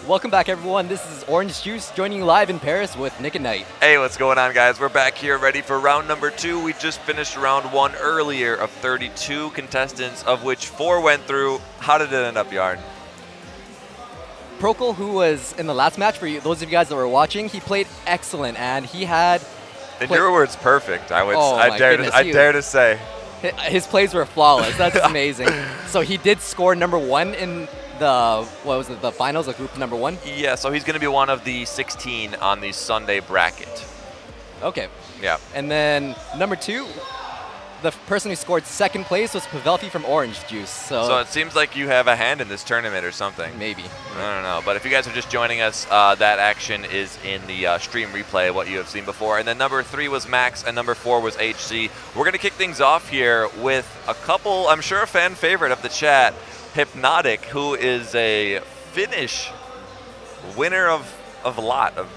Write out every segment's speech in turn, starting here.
Welcome back, everyone. This is Orange Juice joining you live in Paris with Nick and Knight. Hey, what's going on, guys? We're back here ready for round number 2. We just finished round 1 earlier of 32 contestants, of which 4 went through. How did it end up, Yarn? Procol, who was in the last match, for you, those of you guys that were watching, he played excellent, and he had... In your words, perfect, I dare to say. His plays were flawless. That's amazing. So he did score number 1 in the finals of group number 1? Yeah, so he's going to be one of the 16 on the Sunday bracket. Okay. Yeah. And then number 2, the person who scored 2nd place was Pavelfi from Orange Juice. So it seems like you have a hand in this tournament or something. Maybe. I don't know. But if you guys are just joining us, that action is in the stream replay, what you have seen before. And then number 3 was Max, and number 4 was HC. We're going to kick things off here with a couple, I'm sure a fan favorite of the chat, Hypnotic, who is a Finnish winner of a lot of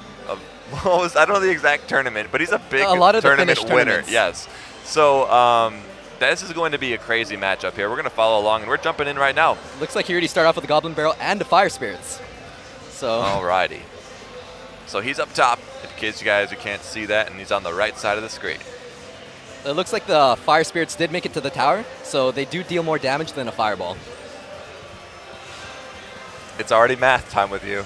I don't know the exact tournament, but he's a big tournament winner. Yes. So this is going to be a crazy matchup here. We're going to follow along, and we're jumping in right now. Looks like he already started off with the Goblin Barrel and the Fire Spirits. So. Alrighty. So he's up top, in case you guys can't see that, and he's on the right side of the screen. It looks like the Fire Spirits did make it to the tower, so they do deal more damage than a Fireball. It's already math time with you.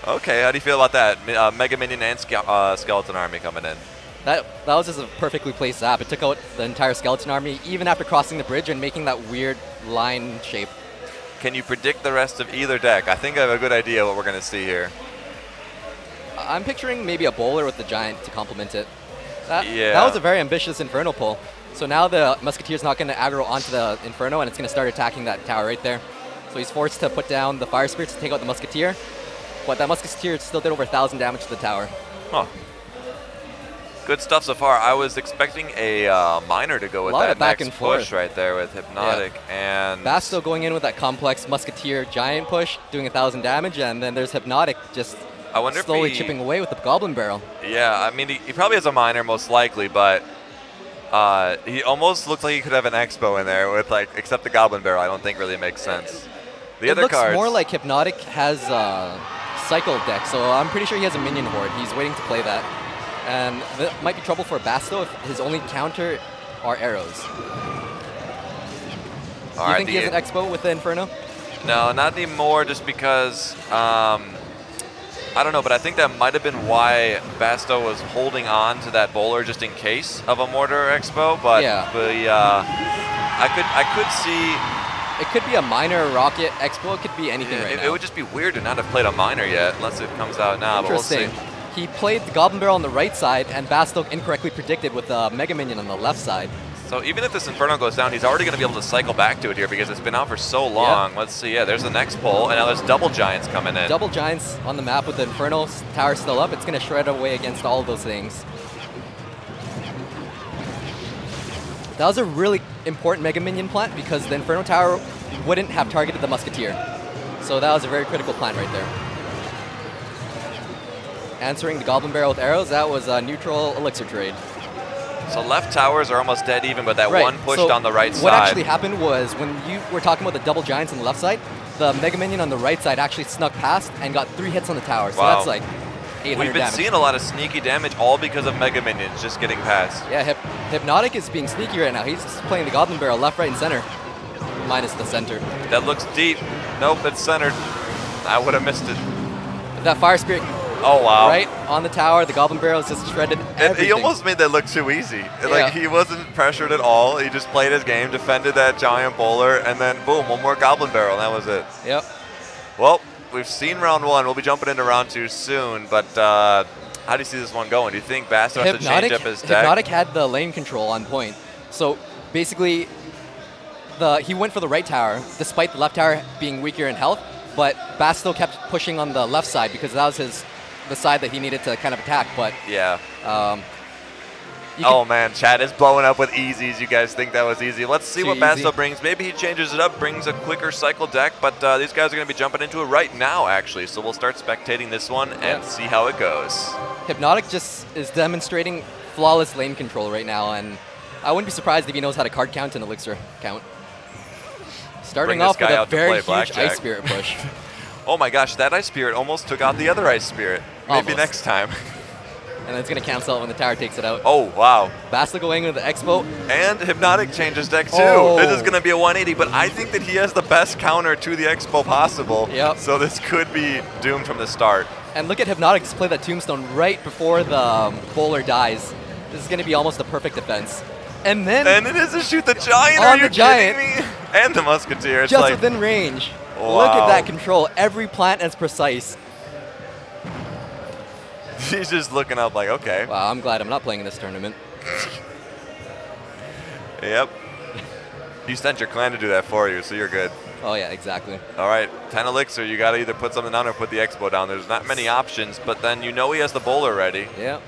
Okay, how do you feel about that? Mega Minion and Skeleton Army coming in. That was just a perfectly placed zap. It took out the entire Skeleton Army, even after crossing the bridge and making that weird line shape. Can you predict the rest of either deck? I think I have a good idea what we're going to see here. I'm picturing maybe a bowler with the Giant to complement it. That was a very ambitious Inferno pull. So now the Musketeer's not going to aggro onto the Inferno, and it's going to start attacking that tower right there. So he's forced to put down the Fire Spirits to take out the Musketeer. But that Musketeer still did over 1,000 damage to the tower. Huh. Good stuff so far. I was expecting a Miner to go with that next push right there with Hypnotic. Yeah. And Basto going in with that complex Musketeer Giant push, doing 1,000 damage, and then there's Hypnotic just slowly chipping away with the Goblin Barrel. Yeah, I mean, he probably has a Miner most likely, but he almost looks like he could have an Expo in there with, like, except the Goblin Barrel. I don't think really makes sense. It looks more like Hypnotic has Cycle deck, so I'm pretty sure he has a Minion Horde. He's waiting to play that. And that might be trouble for Basto if his only counter are arrows. Do you think he has an Expo with the Inferno? No, not anymore, just because, I don't know, but I think that might have been why Basto was holding on to that bowler just in case of a Mortar Expo, but I could see... It could be a Miner Rocket Expo. It could be anything right now. It would just be weird to not have played a Miner yet, unless it comes out now, but we'll see. He played the Goblin Barrel on the right side, and Basto incorrectly predicted with the Mega Minion on the left side. So even if this Inferno goes down, he's already going to be able to cycle back to it here because it's been out for so long. Yep. Let's see. Yeah, there's the next pull, and now there's double Giants coming in. Double Giants on the map with the Inferno tower still up. It's going to shred away against all of those things. That was a really important Mega Minion plant because the Inferno Tower wouldn't have targeted the Musketeer. So that was a very critical plant right there. Answering the Goblin Barrel with arrows, that was a neutral Elixir trade. So left towers are almost dead even, but that one pushed on the right side. What actually happened was when you were talking about the double Giants on the left side, the Mega Minion on the right side actually snuck past and got 3 hits on the tower. So that's like 800 We've been seeing a lot of sneaky damage all because of Mega Minions just getting past. Yeah, Hypnotic is being sneaky right now. He's playing the Goblin Barrel left, right, and center. Minus the center. That looks deep. Nope, it's centered. I would have missed it. That Fire Spirit. Oh, wow. Right on the tower. The Goblin Barrel is just shredded everything. He almost made that look too easy. Yeah. Like, he wasn't pressured at all. He just played his game, defended that Giant Bowler, and then, boom, one more Goblin Barrel, and that was it. Yep. Well, we've seen round 1. We'll be jumping into round 2 soon, but how do you see this one going? Do you think Basto has to change up his deck? Hypnotic had the lane control on point. So, basically, he went for the right tower, despite the left tower being weaker in health, but Basto kept pushing on the left side because that was the side that he needed to kind of attack. But yeah. Oh man, chat is blowing up with easies. You guys think that was easy? Let's see what Basto brings. Maybe he changes it up, brings a quicker cycle deck, but these guys are going to be jumping into it right now, actually. So we'll start spectating this one and see how it goes. Hypnotic just is demonstrating flawless lane control right now, and I wouldn't be surprised if he knows how to card count and elixir count. Starting off with a very huge Ice Spirit push. Oh my gosh, that Ice Spirit almost took out the other Ice Spirit. Maybe next time. And then it's going to cancel it when the tower takes it out. Oh, wow. Basta going with the Expo. And Hypnotic changes deck too. Oh. This is going to be a 180, but I think that he has the best counter to the Expo possible. Yep. So this could be doomed from the start. And look at Hypnotic just play that Tombstone right before the bowler dies. This is going to be almost a perfect defense. And then... And it is to shoot the Giant. On the Giant. Me? And the Musketeer. It's just like, within range. Wow. Look at that control. Every plant is precise. He's just looking up like, okay. Wow, I'm glad I'm not playing in this tournament. Yep. You sent your clan to do that for you, so you're good. Oh, yeah, exactly. All right, 10 Elixir. You got to either put something down or put the Expo down. There's not many options, but then you know he has the bowler ready. Yeah.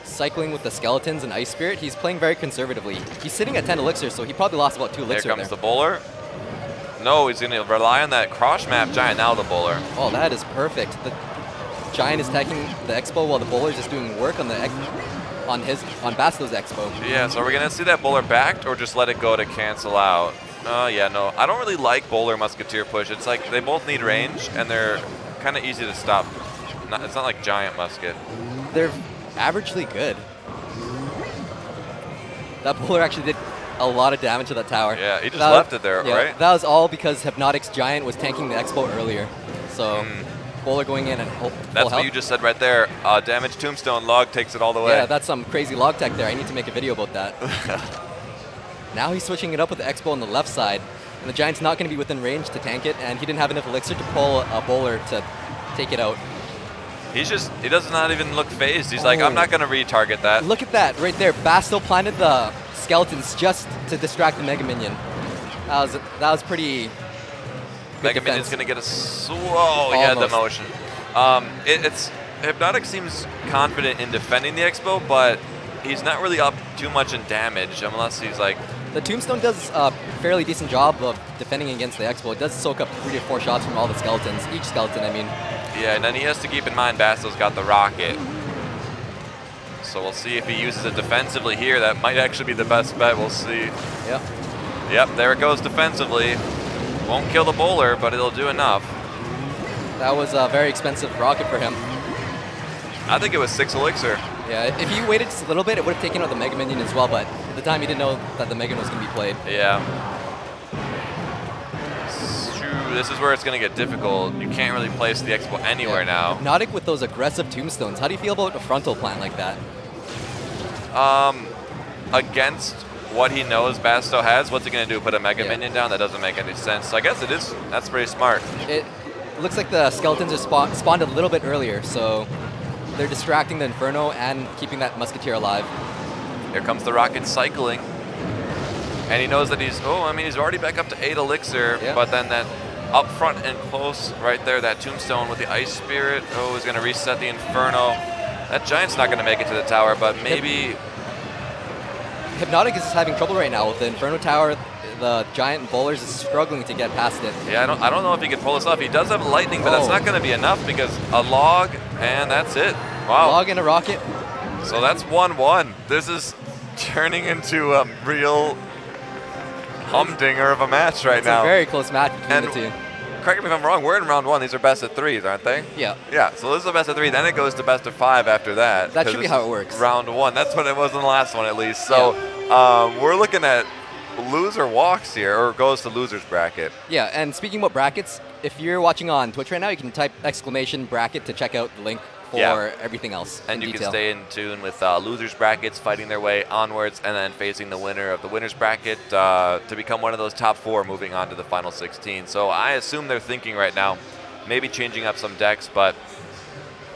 Cycling with the Skeletons and Ice Spirit, he's playing very conservatively. He's sitting at 10 Elixir, so he probably lost about 2 Elixir there. Comes the bowler. No, he's going to rely on that cross map Giant, now the bowler. Oh, that is perfect. The Giant is attacking the Expo while the bowler is just doing work on the on Basto's Expo. Yeah, so are we going to see that bowler backed or just let it go to cancel out? Yeah, no. I don't really like bowler Musketeer push. It's like they both need range, and they're kind of easy to stop. It's not like Giant Musket. They're averagely good. That bowler actually did a lot of damage to that tower. Yeah, he just left it there, right? That was all because Hypnotic's Giant was tanking the Expo earlier. So bowler going in and That's what you just said right there. Damage Tombstone, log takes it all the way. Yeah, that's some crazy log tech there. I need to make a video about that. Now he's switching it up with the Expo on the left side. And the Giant's not going to be within range to tank it, and he didn't have enough Elixir to pull a bowler to take it out. He does not even look phased. He's like, I'm not going to retarget that. Look at that right there. Basto planted the Skeletons just to distract the Mega Minion. That was pretty Mega Minion's going to get a... Whoa, he had the motion. Hypnotic seems confident in defending the Expo, but he's not really up too much in damage unless he's like... The Tombstone does a fairly decent job of defending against the Expo. It does soak up 3 to 4 shots from all the Skeletons. Each Skeleton, I mean. Yeah, and then he has to keep in mind Basto's got the rocket. So we'll see if he uses it defensively here. That might actually be the best bet. We'll see. Yep. Yep, there it goes defensively. Won't kill the bowler, but it'll do enough. That was a very expensive rocket for him. I think it was 6 Elixir. Yeah, if he waited just a little bit, it would have taken out the Mega Minion as well, but at the time he didn't know that the Mega was going to be played. Yeah. This is where it's going to get difficult. You can't really place the Expo anywhere now. Hypnotic with those aggressive Tombstones. How do you feel about a frontal plant like that? Against what he knows Basto has, what's he going to do? Put a Mega Minion down? That doesn't make any sense. So I guess it is. That's pretty smart. It looks like the Skeletons are spawned a little bit earlier, so they're distracting the Inferno and keeping that Musketeer alive. Here comes the rocket cycling. And he knows that he's already back up to 8 Elixir, but then that up front and close right there, that Tombstone with the Ice Spirit. Oh, he's going to reset the Inferno. That Giant's not going to make it to the tower, but maybe... Hypnotic is having trouble right now with the Inferno Tower. The Giant and Bowlers is struggling to get past it. Yeah, I don't know if he can pull this off. He does have Lightning, but that's not going to be enough because a log, and that's it. Wow. Log and a rocket. So that's 1-1. This is turning into a real humdinger of a match right now. It's a very close match between the two. Correct me if I'm wrong, we're in round 1. These are best of 3s, aren't they? Yeah. Yeah, so this is a best of 3. Then it goes to best of 5 after that. That should be how it works. Round 1. That's what it was in the last one, at least. So we're looking at loser walks here, or goes to loser's bracket. Yeah, and speaking about brackets, if you're watching on Twitch right now, you can type !bracket to check out the link for everything else. And you can stay in tune with losers brackets fighting their way onwards and then facing the winner of the winner's bracket to become one of those top 4 moving on to the final 16. So I assume they're thinking right now, maybe changing up some decks, but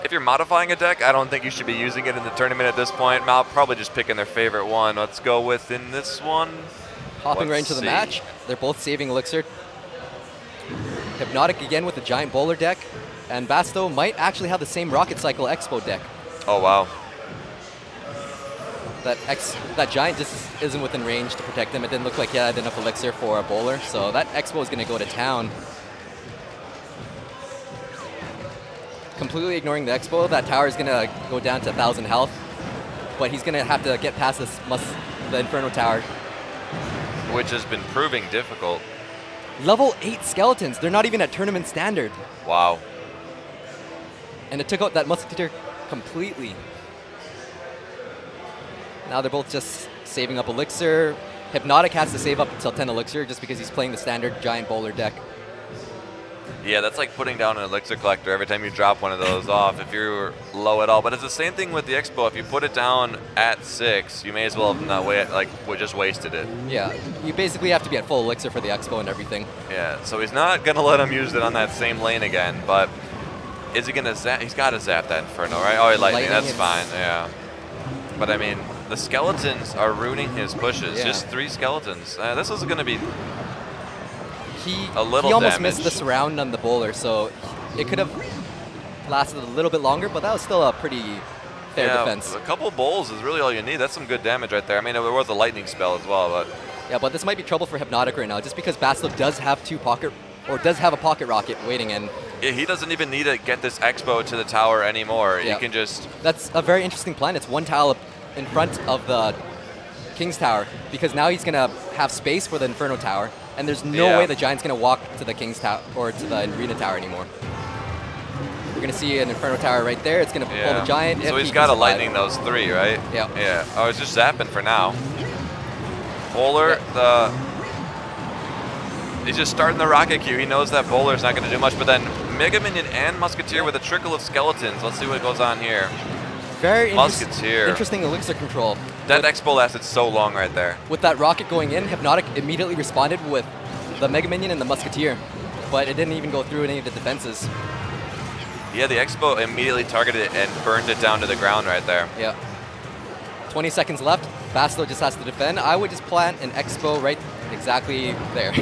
if you're modifying a deck, I don't think you should be using it in the tournament at this point. Probably just picking their favorite one. Let's go with in this one. Hopping right into the match. They're both saving Elixir. Hypnotic again with the Giant Bowler deck. And Basto might actually have the same Rocket Cycle Expo deck. Oh, wow. That Giant just isn't within range to protect him. It didn't look like he had enough Elixir for a Bowler. So that Expo is going to go to town. Completely ignoring the Expo. That tower is going to go down to 1,000 health. but he's going to have to get past the Inferno Tower. Which has been proving difficult. Level 8 skeletons. They're not even at tournament standard. Wow. And it took out that Musketeer completely. Now they're both just saving up Elixir. Hypnotic has to save up until 10 Elixir just because he's playing the standard Giant Bowler deck. Yeah, that's like putting down an Elixir Collector every time you drop one of those off if you're low at all. But it's the same thing with the Expo. If you put it down at 6, you may as well have not just wasted it. Yeah, you basically have to be at full Elixir for the Expo and everything. Yeah, so he's not going to let him use it on that same lane again, but is he going to zap? He's got to zap that Inferno, right? Oh, Lightning, that's fine, yeah. But I mean, the skeletons are ruining his pushes. Yeah. Just 3 skeletons. This is going to be a little He almost damage. missed the surround on the bowler, so it could have lasted a little bit longer, but that was still a pretty fair defense. A couple bowls is really all you need. That's some good damage right there. I mean, there was a lightning spell as well, but... Yeah, but this might be trouble for Hypnotic right now, just because Bastille does have does have a pocket rocket waiting in. Yeah, he doesn't even need to get this Expo to the tower anymore. Yeah. He can just... That's a very interesting plan. It's 1 tile in front of the King's Tower, because now he's going to have space for the Inferno Tower, and there's no way the Giant's going to walk to the King's Tower or to the Arena Tower anymore. We're going to see an Inferno Tower right there. It's going to pull the Giant. So he's got to lightning those 3, right? Yeah. Yeah. Oh, it's just zapping for now. Bowler, he's just starting the rocket queue. He knows that Bowler's not going to do much, but then Mega Minion and Musketeer with a trickle of skeletons. Let's see what goes on here. Very Musketeer. Interesting Elixir control. That Expo lasted so long right there. With that rocket going in, Hypnotic immediately responded with the Mega Minion and the Musketeer, but it didn't even go through any of the defenses. Yeah, the Expo immediately targeted it and burned it down to the ground right there. Yeah. 20 seconds left. Bastille just has to defend. I would just plant an Expo right exactly there.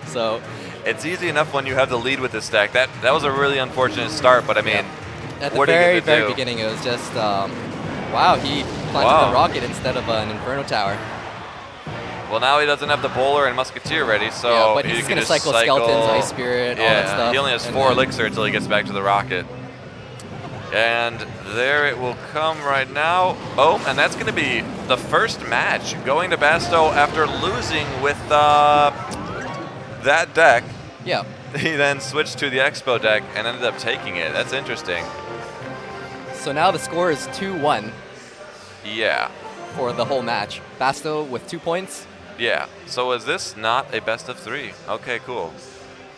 So it's easy enough when you have the lead with this deck. That was a really unfortunate start, but I mean, at the very beginning, it was just wow. He planted the rocket instead of an Inferno Tower. Well, now he doesn't have the Bowler and Musketeer ready, so but he's going to cycle Skeletons, Ice Spirit, all that stuff. He only has 4 Elixir until he gets back to the rocket. And there it will come right now. Oh, and that's going to be the first match going to Basto after losing with that deck. Yeah. He then switched to the Expo deck and ended up taking it. That's interesting. So now the score is 2-1. Yeah. For the whole match. Basto with 2 points. Yeah. So is this not a best of 3? Okay, cool.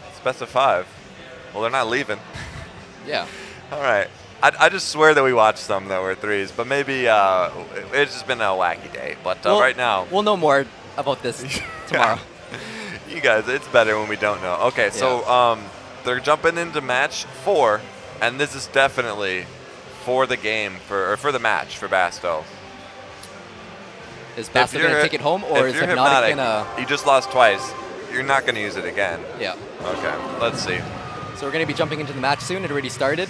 It's best of 5. Well, they're not leaving. Yeah. All right. I just swear that we watched some that were 3s, but maybe it's just been a wacky day. But right now... We'll know more about this tomorrow. You guys, it's better when we don't know. Okay, so they're jumping into match 4, and this is definitely for the game, for the match for Basto. Is Basto going to take it home, or is Hypnotic going to... You just lost twice. You're not going to use it again. Yeah. Okay, let's see. So we're going to be jumping into the match soon. It already started.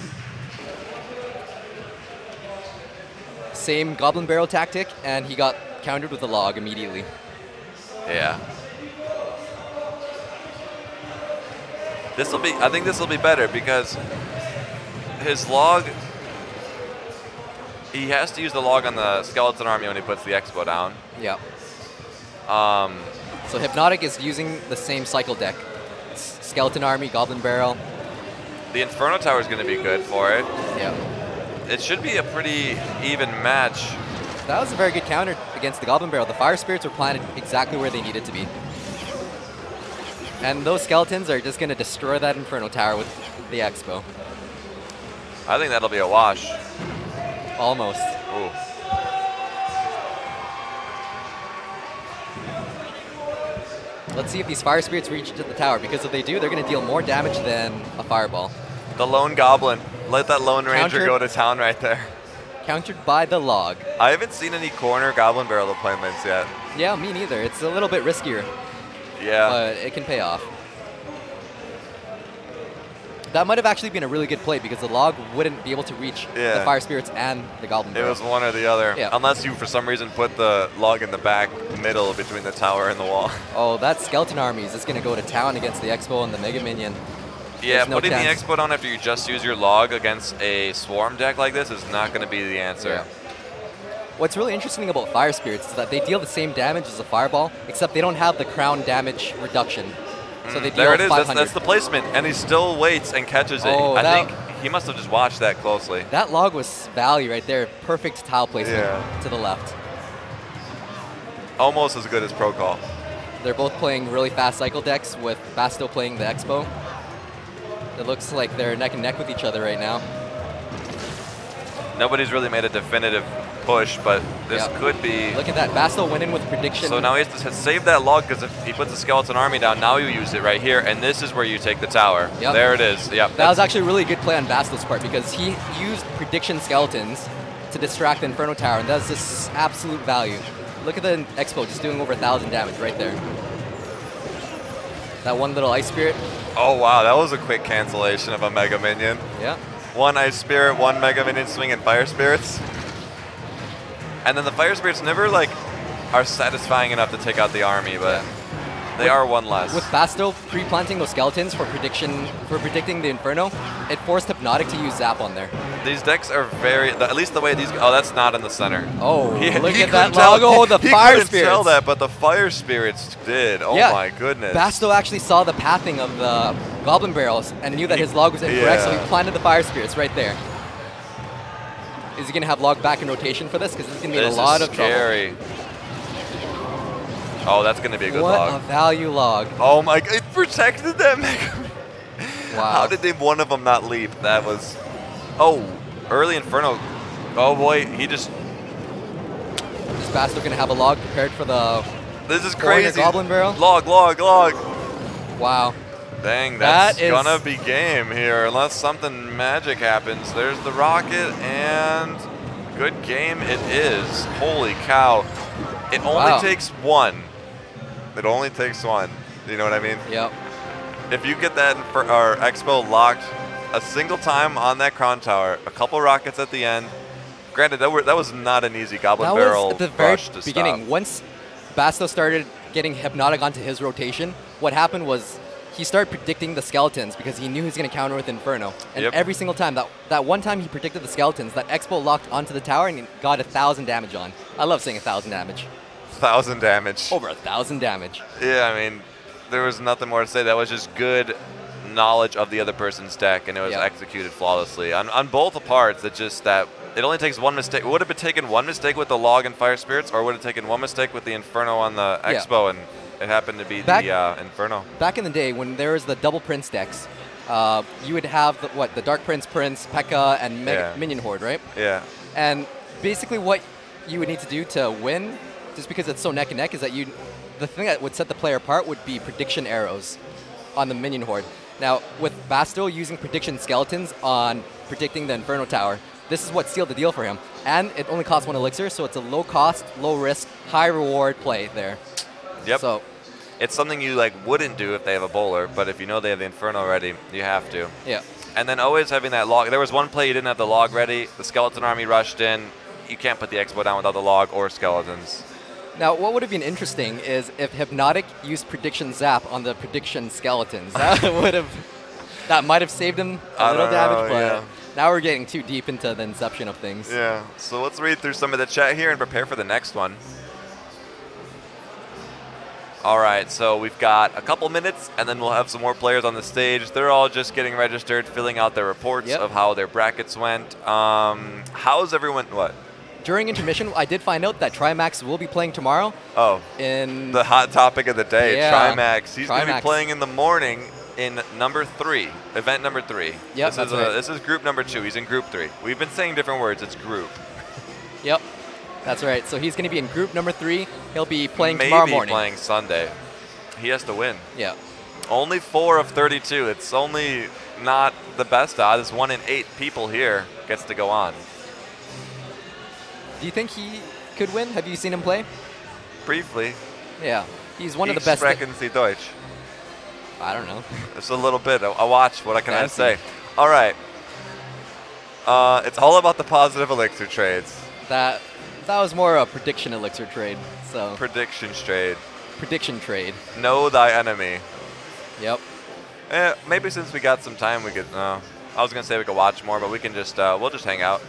Same Goblin Barrel tactic, and he got countered with a log immediately. Yeah. I think this will be better because his log, he has to use the log on the Skeleton Army when he puts the Expo down. Yeah. So Hypnotic is using the same cycle deck. Skeleton Army, Goblin Barrel. The Inferno Tower is going to be good for it. Yeah. It should be a pretty even match. That was a very good counter against the Goblin Barrel. The Fire Spirits were planted exactly where they needed to be. And those skeletons are just going to destroy that Inferno Tower with the Expo. I think that'll be a wash. Almost. Ooh. Let's see if these Fire Spirits reach to the tower, because if they do, they're going to deal more damage than a Fireball. The Lone Goblin. Let that Lone Ranger go to town right there. Countered by the log. I haven't seen any corner Goblin Barrel deployments yet. Yeah, me neither. It's a little bit riskier. Yeah. But it can pay off. That might have actually been a really good play, because the log wouldn't be able to reach the Fire Spirits and the Goblin Barrel. It was one or the other. Yeah. Unless you, for some reason, put the log in the back middle between the tower and the wall. Oh, that Skeleton Army is just going to go to town against the Expo and the Mega Minion. Yeah, putting the Expo down after you just use your log against a Swarm deck like this is not going to be the answer. What's really interesting about Fire Spirits is that they deal the same damage as a Fireball, except they don't have the crown damage reduction. So they deal there it is. 500. That's the placement, and he still waits and catches it. Oh, I think he must have just watched that closely. That log was value right there. Perfect tile placement to the left. Almost as good as Pro Call. They're both playing really fast cycle decks, with Basto playing the Expo. It looks like they're neck and neck with each other right now. Nobody's really made a definitive push, but this could be... Look at that. Basto went in with prediction. So now he has to save that log, because if he puts the skeleton army down, now you use it right here, and this is where you take the tower. Yep. There it is. Yep. That was actually a really good play on Basto's part, because he used prediction skeletons to distract the Inferno Tower, and that's just absolute value. Look at the Expo just doing over 1,000 damage right there. That one little Ice Spirit. Oh, wow. That was a quick cancellation of a Mega Minion. Yeah. One Ice Spirit, one Mega Minion swinging Fire Spirits. And then the Fire Spirits never, like, are satisfying enough to take out the army, but they are one less. With Basto pre-planting those skeletons for predicting the Inferno, it forced Hypnotic to use Zap on there. These decks are very, at least the way these, oh, that's not in the center. Oh, look at that logo, the Fire Spirits. He couldn't tell that, but the Fire Spirits did. Oh my goodness. Basto actually saw the pathing of the Goblin Barrels and knew that his log was incorrect, so he planted the Fire Spirits right there. Is he going to have log back in rotation for this? Because this is going to be a lot of trouble. Oh, that's going to be a good log. What a value log. Oh my god, it protected that Mega. Wow. How did one of them not leap? That was... Oh, early Inferno. Oh boy, he just... Is Basto going to have a log prepared for the... This is crazy. Goblin Barrel? Log, log, log. Wow. Dang, that's gonna be game here, unless something magic happens. There's the rocket, and good game it is. Holy cow. It only takes one. It only takes one. You know what I mean? Yep. If you get that our Expo locked a single time on that Crown Tower, a couple rockets at the end. Granted, that was not an easy Goblin Barrel at the very to beginning. stop. Once Basto started getting Hypnotic onto his rotation, what happened was he started predicting the skeletons because he knew he was going to counter with Inferno. And every single time, that one time he predicted the skeletons, that Expo locked onto the tower and he got 1,000 damage on. I love saying 1,000 damage. 1,000 damage. Over 1,000 damage. Yeah, I mean, there was nothing more to say. That was just good knowledge of the other person's deck, and it was executed flawlessly. On both parts, it's just that it only takes one mistake. Would it have taken one mistake with the log and Fire Spirits, or would it have taken one mistake with the Inferno on the Expo, and it happened to be the Inferno? Back in the day, when there was the double Prince decks, you would have the Dark Prince, P.E.K.K.A, and Minion Horde, right? Yeah. And basically what you would need to do to win, just because it's so neck and neck, is that the thing that would set the player apart would be prediction arrows on the Minion Horde. Now, with Basto using prediction skeletons on predicting the Inferno Tower, this is what sealed the deal for him. And it only costs 1 elixir, so it's a low cost, low risk, high reward play there. Yep. So it's something you wouldn't do if they have a bowler, but if you know they have the Inferno ready, you have to. Yeah. And then always having that log. There was one play you didn't have the log ready. The skeleton army rushed in. You can't put the Expo down without the log or skeletons. Now, what would have been interesting is if Hypnotic used prediction zap on the prediction skeletons. That might have saved him a little damage, but now we're getting too deep into the inception of things. Yeah. So let's read through some of the chat here and prepare for the next one. All right, so we've got a couple minutes, and then we'll have some more players on the stage. They're all just getting registered, filling out their reports of how their brackets went. How's everyone? What? During intermission, I did find out that Trimax will be playing tomorrow. Oh, in the hot topic of the day, Trimax. He's going to be Trimax. playing in the morning in number 3, event number 3. Yep, this is group number 2. He's in group 3. We've been saying different words. It's group. Yep, that's right. So he's going to be in group number 3. He'll be playing tomorrow morning. Maybe playing Sunday. He has to win. Yeah. Only 4 of 32. It's only not the best odds. 1 in 8 people here gets to go on. Do you think he could win? Have you seen him play? Briefly. Yeah. He's one of the best. Sprechen Sie Deutsch? I don't know. Just a little bit. I watch. What can I say? All right. It's all about the positive elixir trades. That was more a prediction elixir trade. So. Predictions trade. Prediction trade. Know thy enemy. Yep. Maybe since we got some time, we could. I was gonna say we could watch more, but we can just we'll just hang out.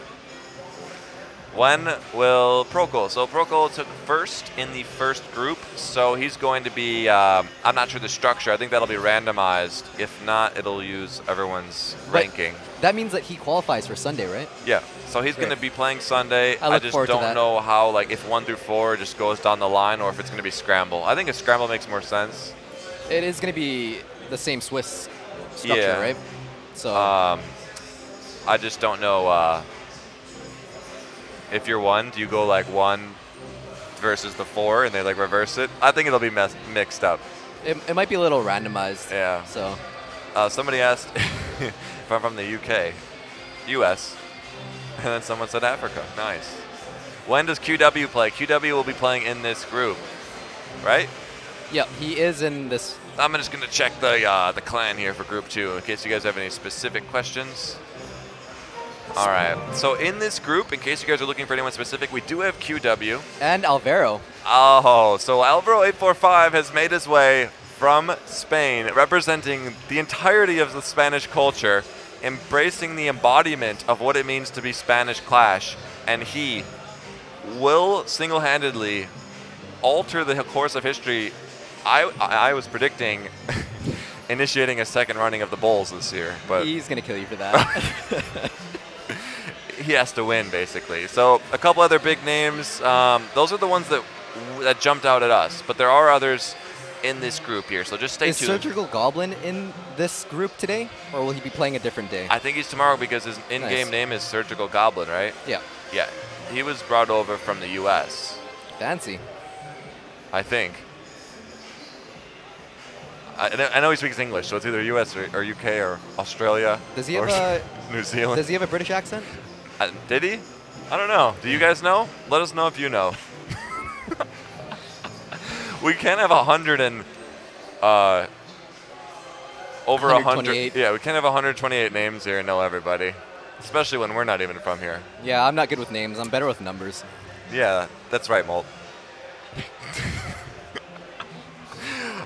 When will Procol? So Procol took first in the first group, so he's going to be, I'm not sure the structure. I think that'll be randomized. If not, it'll use everyone's ranking. That means that he qualifies for Sunday, right? Yeah, so he's going to be playing Sunday. I just don't know how, like, if 1 through 4 just goes down the line or if it's going to be scramble. I think a scramble makes more sense. It is going to be the same Swiss structure, right? So I just don't know. If you're 1, do you go like 1 versus the 4 and they like reverse it? I think it'll be mixed up. It might be a little randomized. Yeah. So somebody asked if I'm from the UK, US, and then someone said Africa. Nice. When does QW play? QW will be playing in this group, right? Yeah, he is in this. I'm just going to check the clan here for Group 2 in case you guys have any specific questions. All right. So in this group, in case you guys are looking for anyone specific, we do have QW. And Alvaro. Oh, so Alvaro 845 has made his way from Spain, representing the entirety of the Spanish culture, embracing the embodiment of what it means to be Spanish Clash, and he will single-handedly alter the course of history. I was predicting initiating a second running of the Bulls this year, but he's going to kill you for that. He has to win, basically. So a couple other big names. Those are the ones that jumped out at us, but there are others in this group here, so just stay tuned. Is Surgical Goblin in this group today, or will he be playing a different day? I think he's tomorrow because his in-game name is Surgical Goblin, right? Yeah. Yeah. He was brought over from the U.S. Fancy. I think. I know he speaks English, so it's either U.S. or U.K. or Australia. Does he have New Zealand? Does he have a British accent? Did he? I don't know. Do you guys know? Let us know if you know. We can have 100 and over 100. Yeah, we can have 128 names here and know everybody, especially when we're not even from here. Yeah, I'm not good with names. I'm better with numbers. Yeah, that's right, Molt.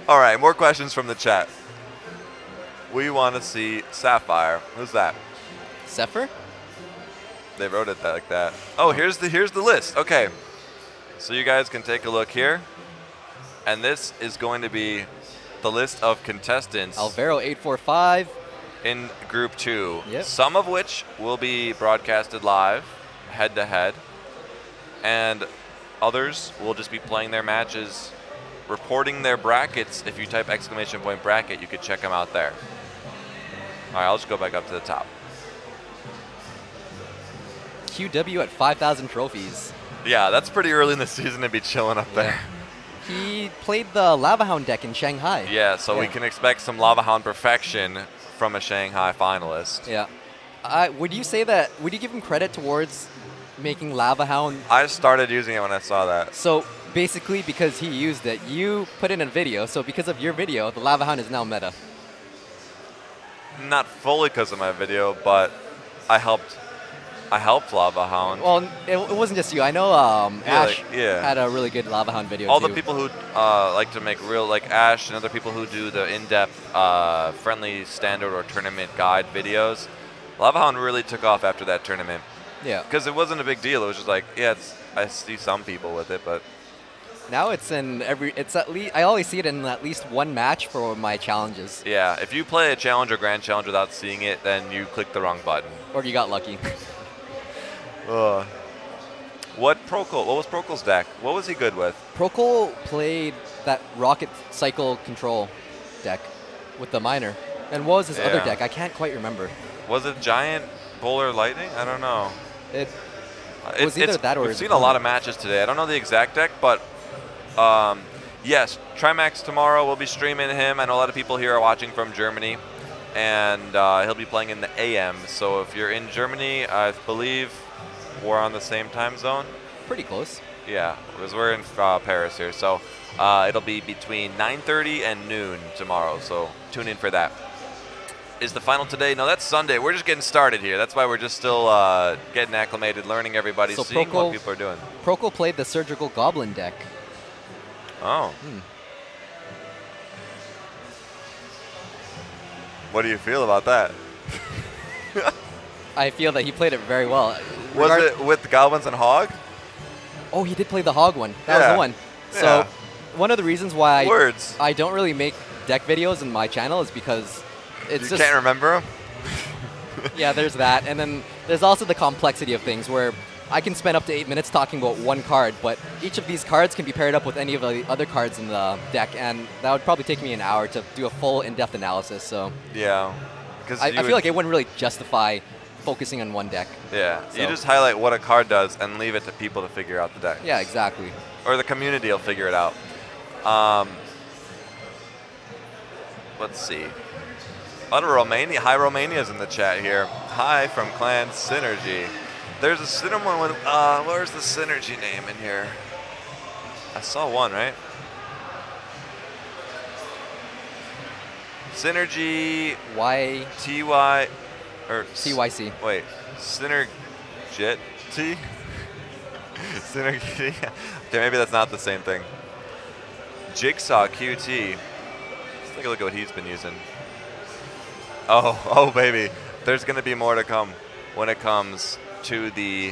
All right, more questions from the chat. We want to see Sapphire. Who's that? Zephyr? They wrote it like that. Oh, here's the list. Okay, so you guys can take a look here, and this is going to be the list of contestants. Alvaro 845 in Group 2. Yep. Some of which will be broadcasted live, head to head, and others will just be playing their matches, reporting their brackets. If you type !bracket, you could check them out there. All right, I'll just go back up to the top. QW at 5,000 trophies. Yeah, that's pretty early in the season to be chilling up there. He played the Lava Hound deck in Shanghai. Yeah, so we can expect some Lava Hound perfection from a Shanghai finalist. Yeah. Would you say that, would you give him credit towards making Lava Hound? I started using it when I saw that. So basically because he used it, you put in a video, so because of your video, the Lava Hound is now meta. Not fully because of my video, but I helped Lava Hound. Well, it wasn't just you. I know Ash had a really good Lava Hound video All too. the people who like to make real, like Ash and other people who do the in-depth friendly standard or tournament guide videos, Lava Hound really took off after that tournament. Yeah. Because it wasn't a big deal. It was just like, yeah, I see some people with it, but now it's in it's at least, I always see it in at least one match for my challenges. Yeah, if you play a challenge or grand challenge without seeing it, then you clicked the wrong button. Or you got lucky. What was Procol's deck? What was he good with? Procol played that Rocket Cycle Control deck with the Miner. And what was his other deck? I can't quite remember. Was it Giant Bowler Lightning? I don't know. It was either that or... We've seen a lot of matches today. I don't know the exact deck, but yes, Trimax tomorrow will be streaming him. I know a lot of people here are watching from Germany, and he'll be playing in the AM. So if you're in Germany, I believe we're on the same time zone. Pretty close. Yeah, because we're in Paris here. So it'll be between 9:30 and noon tomorrow. So tune in for that. Is the final today? No, that's Sunday. We're just getting started here. That's why we're just still getting acclimated, learning everybody, so seeing what people are doing. Procol played the Surgical Goblin deck. Oh. What do you feel about that? I feel that he played it very well. Was it with Goblins and Hog? Oh, he did play the Hog one. That was the one. So one of the reasons why I don't really make deck videos in my channel is because it's you can't remember them? Yeah, there's that. And then there's also the complexity of things where I can spend up to 8 minutes talking about one card, but each of these cards can be paired up with any of the other cards in the deck, and that would probably take me an hour to do a full in-depth analysis. So yeah, because I feel like it wouldn't really justify focusing on one deck. Yeah, so you just highlight what a card does and leave it to people to figure out the deck. Yeah, exactly. Or the community will figure it out. Let's see. A lot of Romania. Hi, Romania's in the chat here. Hi from Clan Synergy. There's a cinnamon with, where's the Synergy name in here? I saw one, right? Synergy. Y-T-Y, or CYC. Wait, Synergit T? Synergy. Okay, maybe that's not the same thing. Jigsaw QT. Let's take a look at what he's been using. Oh, baby. There's going to be more to come when it comes to the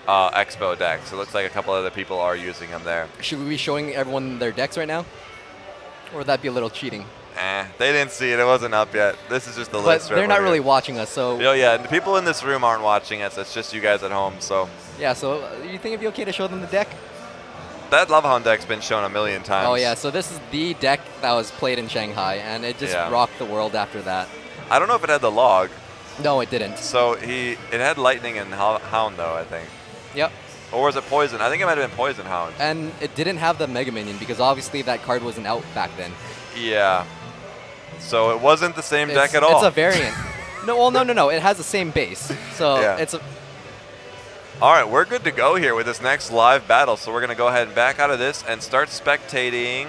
Expo deck. So it looks like a couple other people are using them there. Should we be showing everyone their decks right now? Or would that be a little cheating? They didn't see it. It wasn't up yet. This is just the list. But they're not really watching us, so... Oh, yeah. The people in this room aren't watching us. It's just you guys at home, so... Yeah, so you think it'd be okay to show them the deck? That Lava Hound deck's been shown a million times. Oh, yeah. So this is the deck that was played in Shanghai, and it just rocked the world after that. I don't know if it had the log. No, it didn't. So it had Lightning and Hound, though, I think. Yep. Or was it Poison? I think it might have been Poison Hound. And it didn't have the Mega Minion, because obviously that card wasn't out back then. Yeah. So it wasn't the same deck at all. It's a variant. No. It has the same base. So it's a... All right, we're good to go here with this next live battle. So we're going to go ahead and back out of this and start spectating.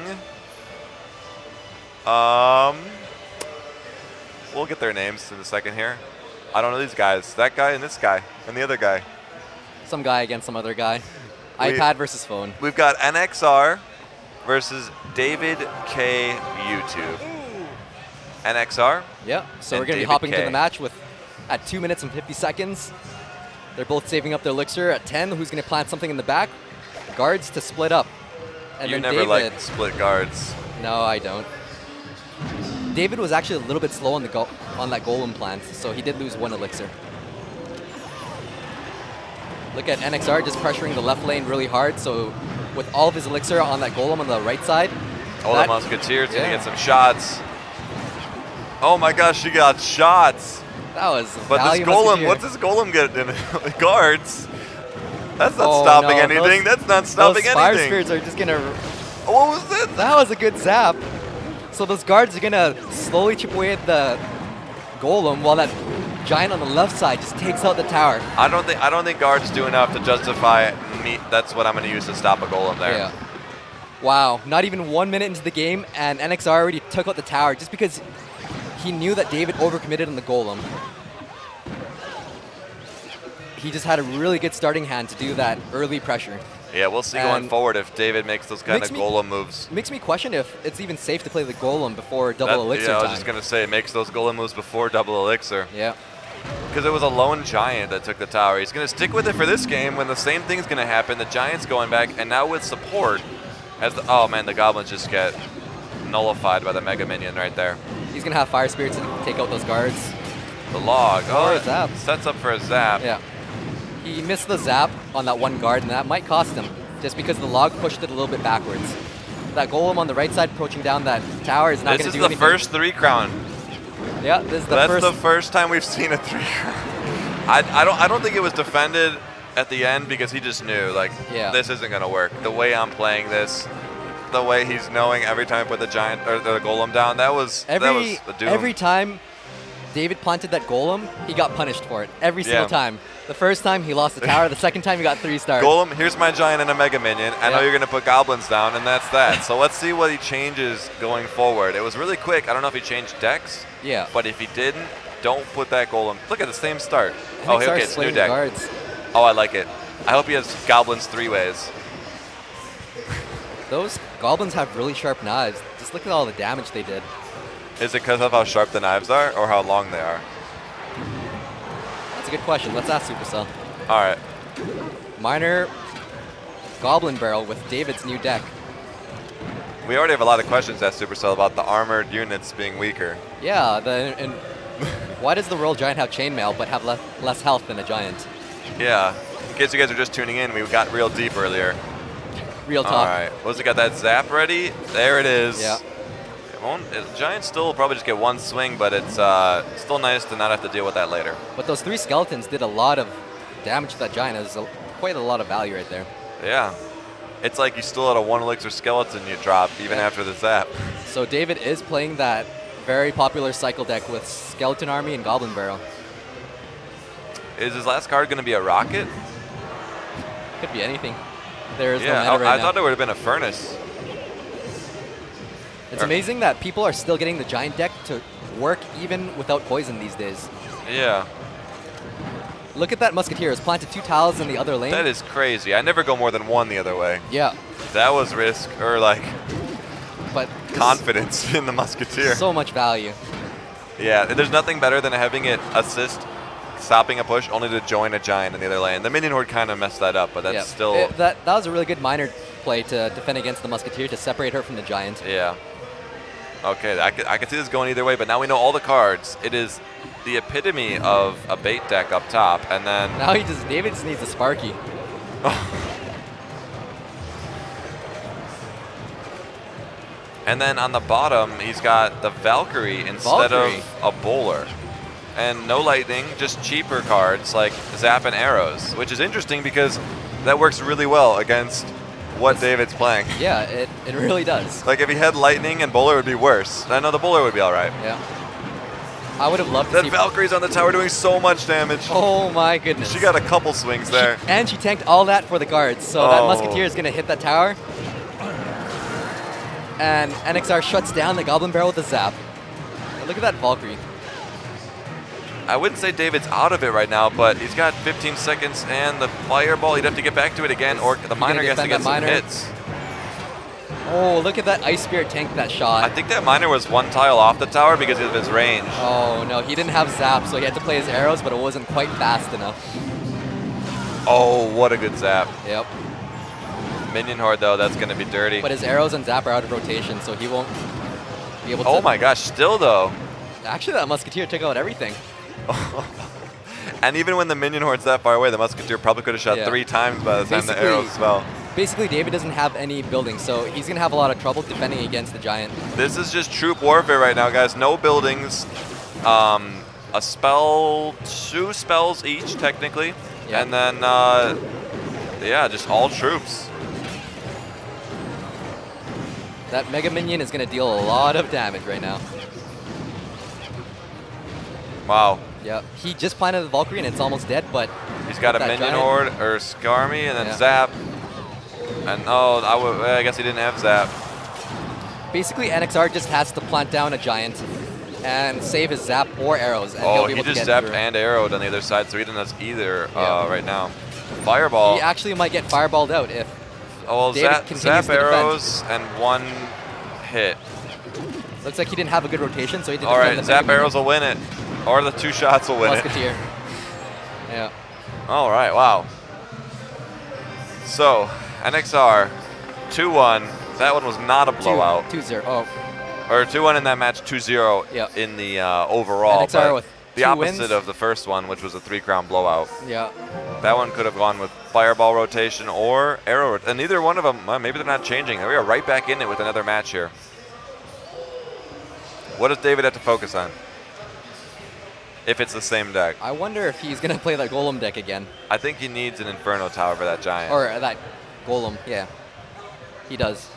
We'll get their names in a second here. I don't know these guys. That guy and this guy and the other guy. Some guy against some other guy. iPad versus phone. We've got NXR versus David K. YouTube. NXR? Yep. So we're going to be hopping to the match at 2 minutes and 50 seconds. They're both saving up their elixir at 10. Who's going to plant something in the back? Guards to split up. And you then never liked split guards. No, I don't. David was actually a little bit slow on that golem plant, so he did lose 1 elixir. Look at NXR just pressuring the left lane really hard, so with all of his elixir on that golem on the right side. Oh, the Musketeer's going to get some shots. Oh my gosh, she got shots. That was But this golem, what's this golem getting? Guards? That's not stopping anything. That's not stopping anything. Fire spirits are just going to... What was this? That was a good zap. So those guards are going to slowly chip away at the golem while that giant on the left side just takes out the tower. I don't think guards do enough to justify me. That's what I'm going to use to stop a golem there. Yeah. Wow. Not even 1 minute into the game, and NXR already took out the tower just because he knew that David overcommitted on the golem. He just had a really good starting hand to do that early pressure. Yeah, we'll see going forward if David makes those kind of golem moves. Makes me question if it's even safe to play the golem before double elixir time. Yeah, I was just going to say, it makes those golem moves before double elixir. Yeah. Because it was a lone giant that took the tower. He's going to stick with it for this game when the same thing's going to happen. The giant's going back, and now with support, oh man, the goblins just get nullified by the Mega Minion right there. He's going to have fire spirits to take out those guards. The log. Or a zap. Sets up for a zap. Yeah. He missed the zap on that one guard, and that might cost him, just because the log pushed it a little bit backwards. That golem on the right side approaching down that tower is not going to do anything. This is the first 3 crown. Yeah, this is That's the first time we've seen a 3 crown. I don't think it was defended at the end because he just knew, like, this isn't going to work. The way I'm playing this, the way he's knowing every time I put the giant or the golem down, that was the doom. Every time David planted that golem, he got punished for it. Every single time. The first time, he lost the tower. The second time, he got 3 stars. Golem, here's my giant and a Mega Minion. I know you're going to put goblins down, and that's that. So let's see what he changes going forward. It was really quick. I don't know if he changed decks. Yeah. But if he didn't, don't put that golem. Look at the same start. Oh, okay, it's new deck. Guards. Oh, I like it. I hope he has goblins 3 ways. Those goblins have really sharp knives. Just look at all the damage they did. Is it because of how sharp the knives are or how long they are? That's a good question. Let's ask Supercell. All right. Miner Goblin Barrel with David's new deck. We already have a lot of questions at Supercell about the armored units being weaker. Yeah, and why does the Royal Giant have chainmail but have less health than a Giant? Yeah. In case you guys are just tuning in, we got real deep earlier. Real talk. All right. What's it got that zap ready? There it is. Yeah. Giant still will probably just get one swing, but it's still nice to not have to deal with that later. But those 3 skeletons did a lot of damage to that Giant. It was quite a lot of value right there. Yeah. It's like you still had a 1 elixir skeleton you drop even after the zap. So David is playing that very popular cycle deck with Skeleton Army and Goblin Barrel. Is his last card going to be a rocket? Could be anything. There is no yeah, meta right I now. thought it would have been a furnace. It's amazing that people are still getting the Giant deck to work even without poison these days. Yeah. Look at that Musketeer. It's planted 2 tiles in the other lane. That is crazy. I never go more than 1 the other way. Yeah. That was risk, or like but confidence in the Musketeer. So much value. Yeah, there's nothing better than having it assist stopping a push only to join a Giant in the other lane. The Minion Horde kind of messed that up, but that's still... that was a really good Miner play to defend against the Musketeer to separate her from the Giant. Yeah. Okay, I could see this going either way, but now we know all the cards. It is the epitome of a bait deck up top, and then... Now David just needs a Sparky. And then on the bottom, he's got the Valkyrie instead of a Bowler. And no lightning, just cheaper cards like Zap and Arrows, which is interesting because that works really well against what David's playing. Yeah, it really does. Like if he had lightning and Bowler, it would be worse. I know the Bowler would be all right. Yeah. I would have loved to see... That Valkyrie's on the tower doing so much damage. Oh my goodness. She got a couple swings there. And she tanked all that for the guards, so that Musketeer is going to hit that tower. And NXR shuts down the Goblin Barrel with a zap. And look at that Valkyrie. I wouldn't say David's out of it right now, but he's got 15 seconds and the Fireball. He'd have to get back to it again, or the Miner gets to get some hits. Oh, look at that Ice Spirit tank that shot. I think that Miner was 1 tile off the tower because of his range. Oh, no, he didn't have zap, so he had to play his arrows, but it wasn't quite fast enough. Oh, what a good zap. Yep. Minion Horde, though, that's going to be dirty. But his arrows and zap are out of rotation, so he won't be able to... Oh my gosh, still, though. Actually, that Musketeer took out everything. And even when the Minion Horde's that far away, the Musketeer probably could have shot 3 times by the time the arrows fell. Basically, David doesn't have any buildings, so he's going to have a lot of trouble defending against the Giant. This is just troop warfare right now, guys. No buildings. A spell, 2 spells each, technically. Yep. And then, yeah, just all troops. That Mega Minion is going to deal a lot of damage right now. Wow. Yep. He just planted the Valkyrie and it's almost dead, but... He's got a Minion Horde or Skarmy and then Zap. And I guess he didn't have Zap. Basically, NXR just has to plant down a Giant and save his Zap or arrows. And he just zapped and arrowed on the other side, so he doesn't have either right now. Fireball. He actually might get fireballed out if David continues to arrows and 1 hit. Looks like he didn't have a good rotation, so he didn't. All right, Zap arrows will win it. Or the 2 shots will win Musketeer. Yeah. All right, wow. So, NXR, 2-1. That one was not a blowout. 2-0. Oh. Or 2-1 in that match, 2-0 in the overall. NXR with the opposite of the first one, which was a 3-crown blowout. Yeah. That one could have gone with Fireball rotation or Arrow. And neither one of them, maybe they're not changing. We are right back in it with another match here. What does David have to focus on? If it's the same deck. I wonder if he's going to play that Golem deck again. I think he needs an Inferno Tower for that Giant. Or that Golem, yeah. He does.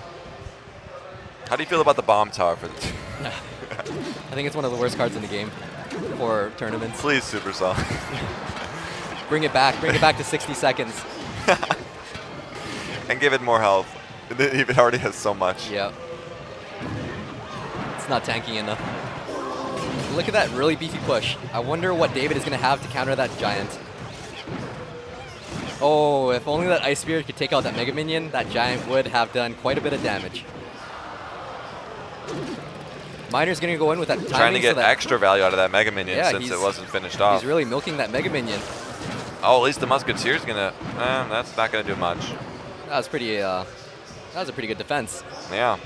How do you feel about the Bomb Tower for the team? I think it's one of the worst cards in the game for tournaments. Please, Supercell. Bring it back. Bring it back to 60 seconds. And give it more health. It already has so much. Yeah. It's not tanking enough. Look at that really beefy push. I wonder what David is going to have to counter that Giant. Oh, if only that Ice Spirit could take out that Mega Minion, that Giant would have done quite a bit of damage. Miner's going to go in with that timing. Trying to get extra value out of that Mega Minion since it wasn't finished off. He's really milking that Mega Minion. Oh, at least the Musketeer's gonna. That's not gonna do much. That was pretty. That was a pretty good defense. Yeah.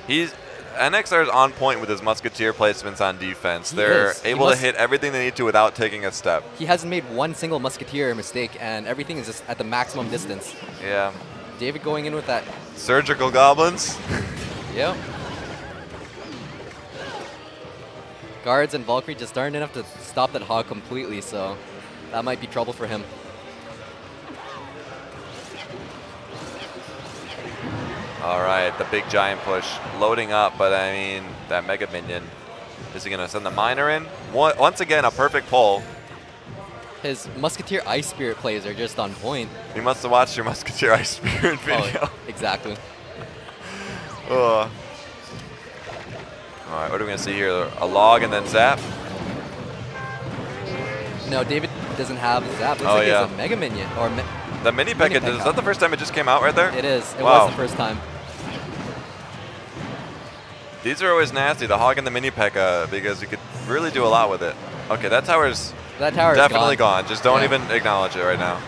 NXR is on point with his Musketeer placements on defense. They're able to hit everything they need to without taking a step. He hasn't made one single Musketeer mistake, and everything is just at the maximum distance. Yeah. David going in with that. Surgical goblins. Yep. Guards and Valkyrie just aren't enough to stop that hog completely, so that might be trouble for him. All right, the big giant push loading up, but I mean, that Mega Minion. Is he going to send the Miner in? Once again, a perfect pull. His Musketeer Ice Spirit plays are just on point. You must have watched your Musketeer Ice Spirit video. Oh, exactly. All right, what are we going to see here? A log and then zap? No, David doesn't have zap. Looks like he has a Mega Minion. Or the Mini Pekka, is that the first time it just came out right there? It is. It was the first time. These are always nasty, the Hog and the Mini Pekka, because you could really do a lot with it. Okay, that tower's definitely gone. Just don't even acknowledge it right now.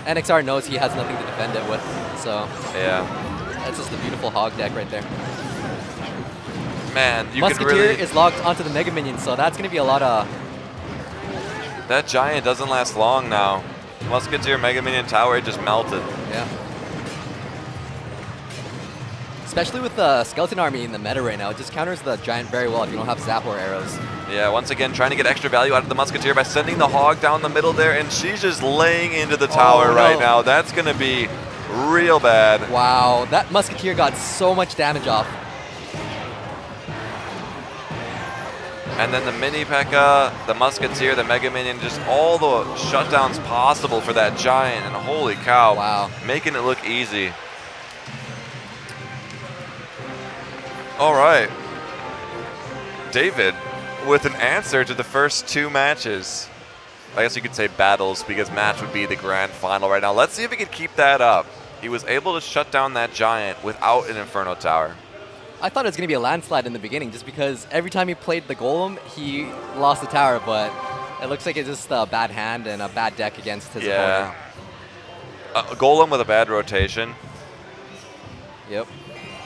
NXR knows he has nothing to defend it with, so yeah, that's just a beautiful Hog deck right there. Man, you Musketeer could really is locked onto the Mega Minion, so that's going to be a lot of... That giant doesn't last long now. Musketeer Mega Minion tower, it just melted. Yeah. Especially with the Skeleton Army in the meta right now, it just counters the giant very well if you don't have zap or arrows. Yeah, once again, trying to get extra value out of the Musketeer by sending the Hog down the middle there, and she's just laying into the tower right now. That's going to be real bad. Wow, that Musketeer got so much damage off. And then the Mini Pekka, the Musketeer, the Mega Minion, just all the shutdowns possible for that giant, and holy cow. Wow. Making it look easy. All right. David with an answer to the first two matches. I guess you could say battles, because match would be the grand final right now. Let's see if he could keep that up. He was able to shut down that giant without an Inferno Tower. I thought it was going to be a landslide in the beginning, just because every time he played the Golem, he lost the tower, but it looks like it's just a bad hand and a bad deck against his opponent. A Golem with a bad rotation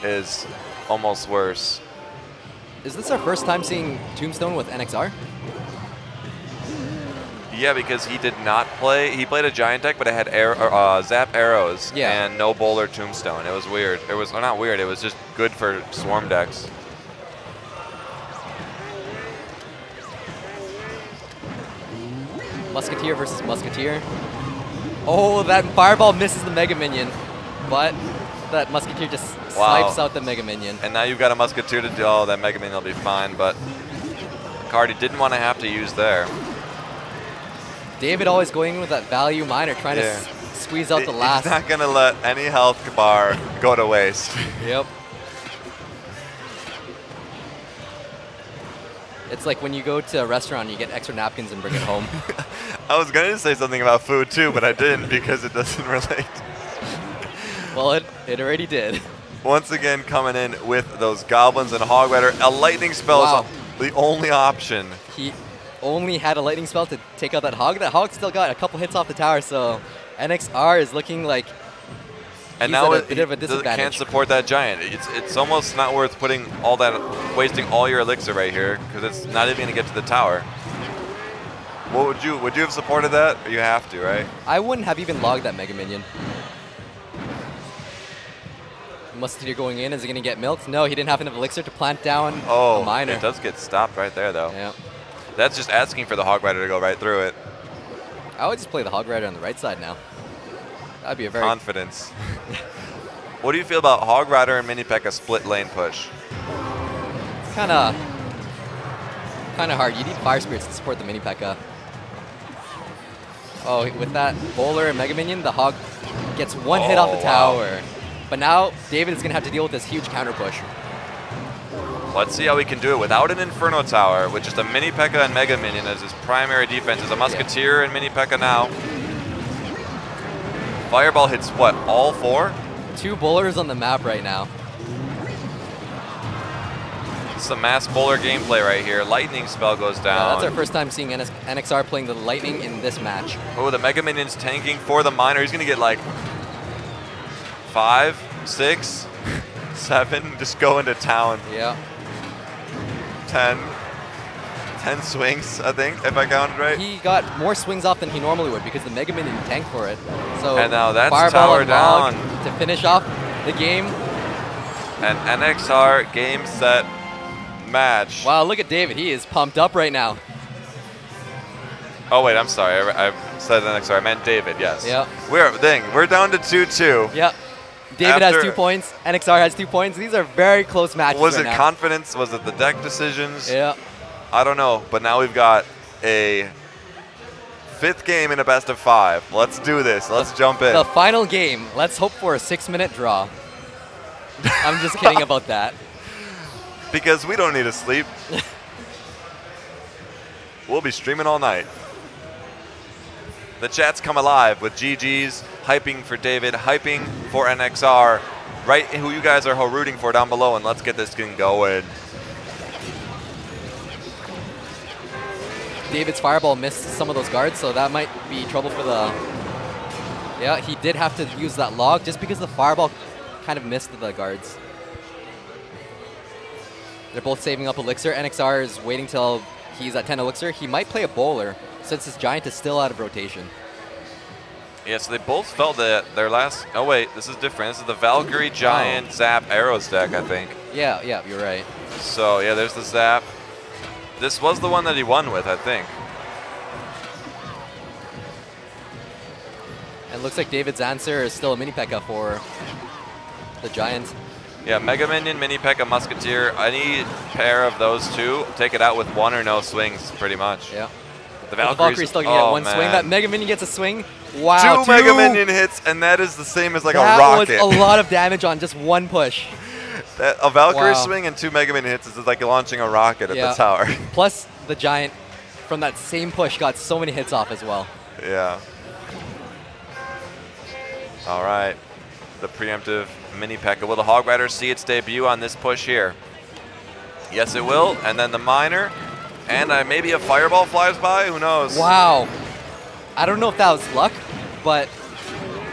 is almost worse. Is this our first time seeing Tombstone with NXR? Yeah, because he did not play. He played a giant deck, but it had zap arrows and no bowler Tombstone. It was weird. It was not weird. It was just good for swarm decks. Musketeer versus Musketeer. Oh, that Fireball misses the Mega Minion, but that Musketeer just snipes out the Mega Minion. And now you've got a Musketeer to do. Oh, that Mega Minion will be fine, but card he didn't want to have to use there. David always going in with that value miner, trying to squeeze out the last. He's not going to let any health bar go to waste. Yep. It's like when you go to a restaurant, you get extra napkins and bring it home. I was going to say something about food too, but I didn't because it doesn't relate. Well, it already did. Once again, coming in with those goblins and a Hog Rider. A lightning spell is the only option. He only had a lightning spell to take out that Hog. That Hog still got a couple hits off the tower, so NXR is looking like and now at a bit of a disadvantage. Can't support that giant. It's almost not worth putting all that, wasting all your elixir right here, because it's not even going to get to the tower. What would you have supported that? You have to, right? I wouldn't have even logged that Mega Minion. Musketeer going in, is he going to get milked? No, he didn't have enough elixir to plant down a miner. It does get stopped right there, though. Yeah. That's just asking for the Hog Rider to go right through it. I would just play the Hog Rider on the right side now. That'd be a very... Confidence. What do you feel about Hog Rider and Mini Pekka split lane push? It's kind of hard. You need Fire Spirits to support the Mini Pekka. Oh, with that Bowler and Mega Minion, the Hog gets one hit off the tower. But now David is going to have to deal with this huge counter push. Let's see how he can do it without an Inferno Tower, with just a Mini Pekka and Mega Minion as his primary defense. Is a Musketeer and Mini Pekka now. Fireball hits what, all four? 2 bowlers on the map right now. Some mass bowler gameplay right here. Lightning spell goes down. Yeah, that's our first time seeing NXR playing the Lightning in this match. Oh, the Mega Minion's tanking for the Miner. He's going to get like 5, 6, 7. Just go into town. Yeah. 10 swings, I think, if I counted right. He got more swings off than he normally would because the Mega Minion tanked for it. So and now that's Fireball tower down. To finish off the game. And NXR game, set, match. Wow, look at David. He is pumped up right now. Oh, wait, I'm sorry. I said NXR. I meant David, yes. Yeah. We're down to 2-2. Yep. David has 2 points. NXR has 2 points. These are very close matches. Was it confidence? Was it the deck decisions? Yeah. I don't know, but now we've got a 5th game in a best of 5. Let's do this. Let's jump in. The final game. Let's hope for a 6-minute draw. I'm just kidding about that. Because we don't need to sleep. We'll be streaming all night. The chat's come alive with GG's, hyping for David, hyping for NXR. Write who you guys are rooting for down below, and let's get this thing going. David's Fireball missed some of those guards, so that might be trouble for the... Yeah, he did have to use that log just because the Fireball kind of missed the guards. They're both saving up Elixir. NXR is waiting till he's at 10 Elixir. He might play a bowler since his Giant is still out of rotation. Yeah, so they both felt that their last... Oh, wait, this is different. This is the Valkyrie, Giant, Zap, Arrows deck, I think. Yeah, you're right. So, yeah, there's the Zap. This was the one that he won with, I think. And looks like David's answer is still a Mini P.E.K.K.A for the Giant. Yeah, Mega Minion, Mini P.E.K.K.A, Musketeer. Any pair of those two, take it out with 1 or no swings, pretty much. Yeah. The Valkyrie's still gonna get 1 swing. That Mega Minion gets a swing. Wow. 2 Mega Minion hits, and that is the same as like a rocket. That was a lot of damage on just 1 push. A Valkyrie swing and 2 Mega Minion hits is like launching a rocket at the tower. Plus, the Giant, from that same push, got so many hits off as well. Yeah. All right. The preemptive Mini P.E.K.K.A. Will the Hog Rider see its debut on this push here? Yes, it will. And then the Miner. And maybe a Fireball flies by. Who knows? Wow. I don't know if that was luck, but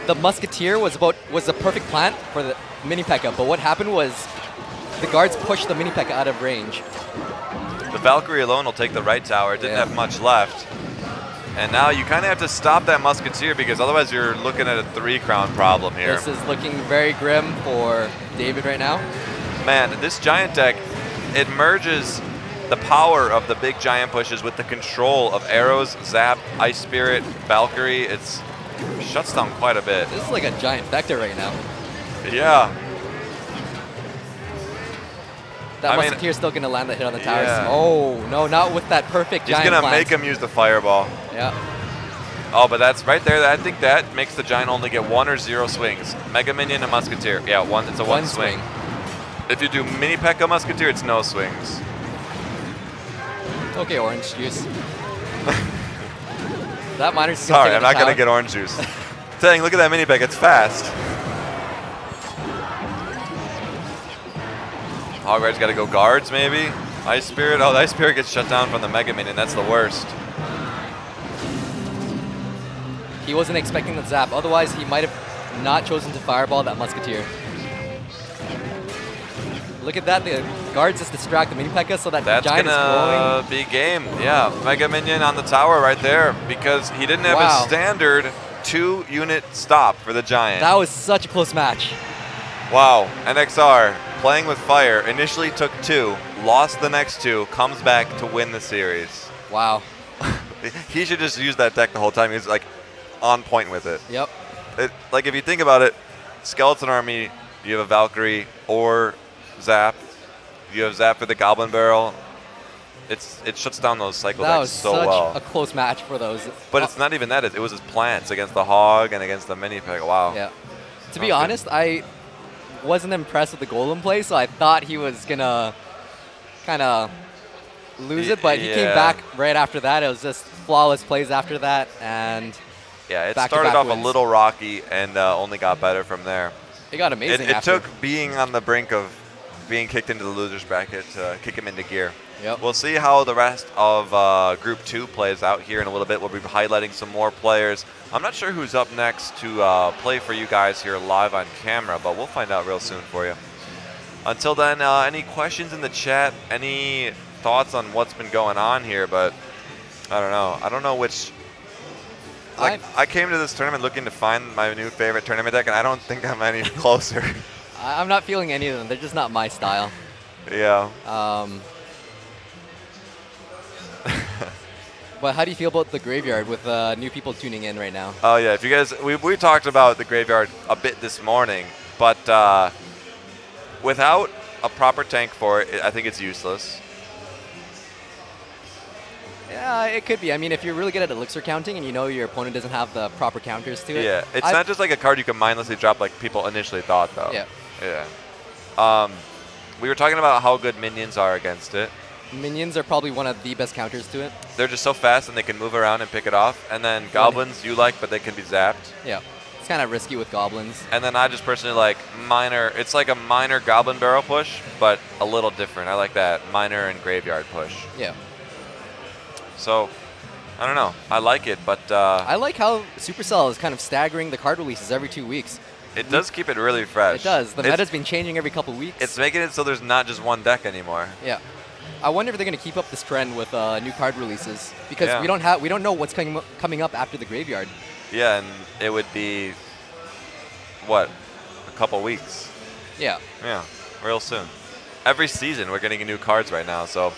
the Musketeer was a perfect plant for the Mini P.E.K.K.A. But what happened was the guards pushed the Mini P.E.K.K.A out of range. The Valkyrie alone will take the right tower. It didn't have much left. And now you kind of have to stop that Musketeer because otherwise you're looking at a 3-crown problem here. This is looking very grim for David right now. Man, this Giant deck, it merges the power of the big Giant pushes with the control of Arrows, Zap, Ice Spirit, Valkyrie. It shuts down quite a bit. This is like a Giant Vector right now. Yeah. That Musketeer's still going to land the hit on the towers. Yeah. Oh, no, not with that perfect Giant. He's going to make him use the Fireball. Yeah. Oh, but that's right there. I think that makes the Giant only get 1 or 0 swings. Mega Minion and Musketeer. Yeah, it's a 1 swing. If you do Mini P.E.K.K.A Musketeer, it's no swings. Okay, orange juice. That Miner's sorry, I'm not going to get orange juice. Saying, look at that Mini P.E.K.K.A, it's fast. Hog Rider's got to go guards, maybe? Ice Spirit. Oh, the Ice Spirit gets shut down from the Mega Minion. That's the worst. He wasn't expecting the Zap. Otherwise, he might have not chosen to Fireball that Musketeer. Look at that. The guards just distract the Mini P.E.K.K.A so that Giant is growing. That's going to be game. Yeah, Mega Minion on the tower right there because he didn't have a standard 2-unit stop for the Giant. That was such a close match. Wow, NXR playing with fire, initially took 2, lost the next 2, comes back to win the series. Wow. He should just use that deck the whole time. He's like on point with it. Yep. Like if you think about it, Skeleton Army, you have a Valkyrie or Zap. You have Zap for the Goblin Barrel. It shuts down those cycle decks so well. That was such a close match for those. But it's not even that. It was his plants against the Hog and against the Mini P.E.K.K.A. Wow. Yeah. To be honest, I wasn't impressed with the Golem play, so I thought he was going to kind of lose it, but he came back right after that. It was just flawless plays after that, and yeah, it started off a little rocky and only got better from there. It got amazing It took being on the brink of being kicked into the losers bracket to kick him into gear. Yep. We'll see how the rest of Group 2 plays out here in a little bit. We'll be highlighting some more players. I'm not sure who's up next to play for you guys here live on camera, but we'll find out real soon for you. Until then, any questions in the chat? Any thoughts on what's been going on here? But I don't know. I don't know which... Like, I came to this tournament looking to find my new favorite tournament deck, and I don't think I'm any closer. I'm not feeling any of them. They're just not my style. Yeah. But how do you feel about the graveyard with new people tuning in right now? Oh, yeah. If you guys, we talked about the graveyard a bit this morning, but without a proper tank for it, I think it's useless. Yeah, it could be. I mean, if you're really good at elixir counting and you know your opponent doesn't have the proper counters to it. Yeah, it's not just like a card you can mindlessly drop like people initially thought, though. Yeah. Yeah. We were talking about how good minions are against it. Minions are probably one of the best counters to it. They're just so fast and they can move around and pick it off. And then goblins you like, but they can be zapped. Yeah. It's kind of risky with goblins. And then I just personally like minor. It's like a minor goblin barrel push, but a little different. I like that minor and graveyard push. Yeah. So, I don't know. I like it, but... I like how Supercell is kind of staggering the card releases every 2 weeks. It does keep it really fresh. It does. The meta's been changing every couple weeks. It's making it so there's not just one deck anymore. Yeah. I wonder if they're going to keep up this trend with new card releases, because we don't know what's coming up after the graveyard. Yeah, and it would be, what, a couple weeks? Yeah. Yeah, real soon. Every season we're getting new cards right now, so...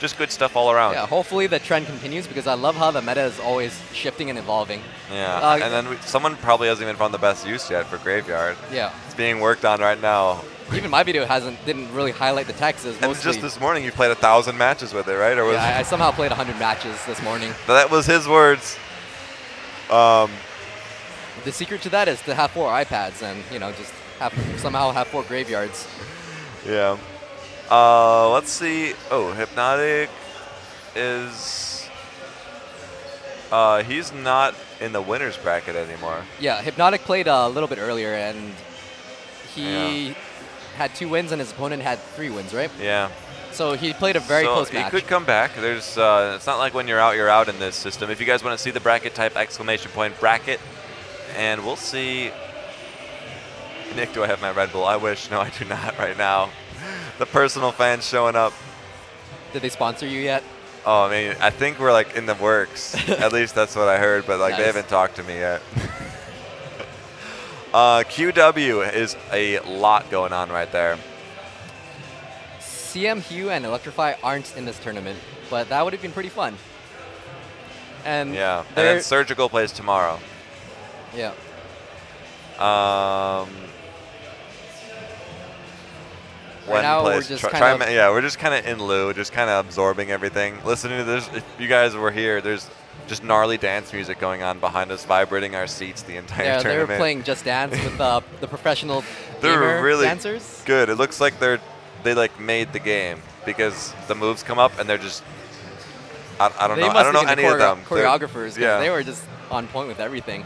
Just good stuff all around. Yeah, hopefully the trend continues, because I love how the meta is always shifting and evolving. Yeah, and then someone probably hasn't even found the best use yet for Graveyard. Yeah. It's being worked on right now. Even my video didn't really highlight the text. And just this morning you played 1,000 matches with it, right? Or was yeah, I somehow played 100 matches this morning. That was his words. The secret to that is to have 4 iPads and, you know, just somehow have 4 graveyards. Yeah. Let's see. Oh, Hypnotic is... he's not in the winner's bracket anymore. Yeah, Hypnotic played a little bit earlier, and he had 2 wins, and his opponent had 3 wins, right? Yeah. So he played a very close match. He could come back. There's, it's not like when you're out in this system. If you guys want to see the bracket, type !! bracket, and we'll see. Nick, do I have my Red Bull? I wish. No, I do not right now. The personal fans showing up. Did they sponsor you yet? Oh, I mean, I think we're like in the works. At least that's what I heard, but like nice. They haven't talked to me yet. QW is a lot going on right there. CM Hugh and Electrify aren't in this tournament, but that would have been pretty fun. And yeah, and then Surgical plays tomorrow. Yeah. Right now we're just we're just kind of in lieu, just kind of absorbing everything. Listening to this, if you guys were here, there's just gnarly dance music going on behind us, vibrating our seats the entire tournament. Yeah, they're playing Just Dance with the professional they're really dancers. Good. It looks like they like made the game, because the moves come up and they're just I don't know any of them. Choreographers, yeah. They were just on point with everything.